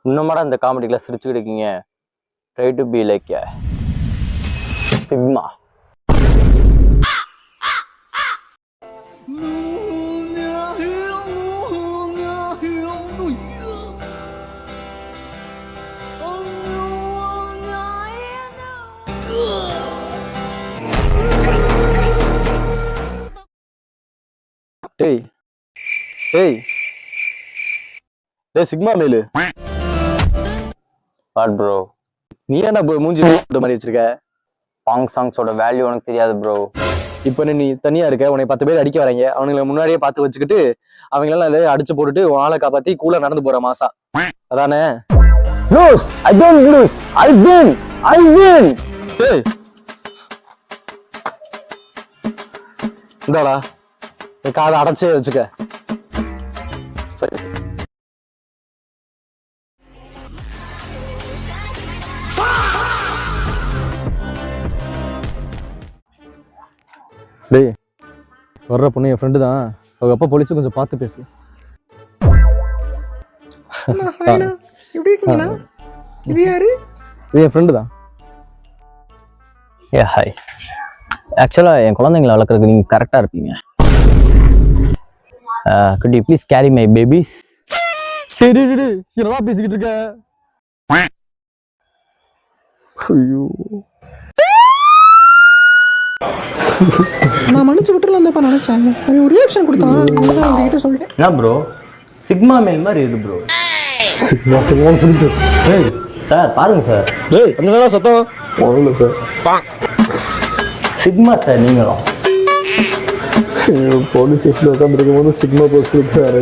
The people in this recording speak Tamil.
இன்னுமாடா இந்த காமெடிக்குள்ள சிரிச்சுக்கிட்டு இருக்கீங்க? Try to be like sigma. டேய் டேய் டேய் சிக்மா மேலு, வாட் ப்ரோ? நீ என்ன மூஞ்சி மாதிரி வச்சிருக்க? பாங் சாங்ஸோட வேல்யூ உனக்கு தெரியாது ப்ரோ. இப்போ நீ தனியா இருக்க, உனக்கு 10 பேர் அடிக்க வராங்க, அவனுங்களை முன்னாடியே பார்த்து வச்சுக்கிட்டு அவங்களெல்லாம் அடிச்சு போட்டுட்டு ஆளை காப்பாத்தி கூலா நடந்து போற மாசா அதானே? Lose I don't lose, I win I win. டேய் இந்தாடா காதை அடைச்சே வச்சுக்க. சரி டேய் வர்ற பொண்ணு என் ஃப்ரெண்டு தான், அவங்க அப்பா போலீஸு, கொஞ்சம் பார்த்து பேசு. எப்படி இருக்கீங்கண்ணா? இது யாரு? இது என் ஃப்ரெண்டு தான். ஏ ஹாய். ஆக்சுவலாக என் குழந்தைங்களை வளர்க்குறதுக்கு நீங்கள் கரெக்டாக இருப்பீங்க. could you please carry my babies? என்னடா பேசிக்கிட்டு இருக்க? ஐயோ நான் மன்னிச்சு விட்டுலாம் தான் நினைச்சேன். அவன் ஒரு ரியாக்ஷன் கொடுத்தான், அதான் உங்ககிட்ட சொல்லிட்டேன். என்ன ப்ரோ சிக்மா மேல் மாதிரி இது ப்ரோ. சிக்மா சிக்மான்னு சொல்லிட்டு ஏய் சார் பாருங்க சார். டேய் அங்கே சத்தம் ஒன்றும் இல்லை சார். சிக்மா சார் நீங்களும். போலீஸ் ஸ்டேஷனில் உட்காந்துருக்கும் போது சிக்மா போஸ்ட் கொடுத்தாரு.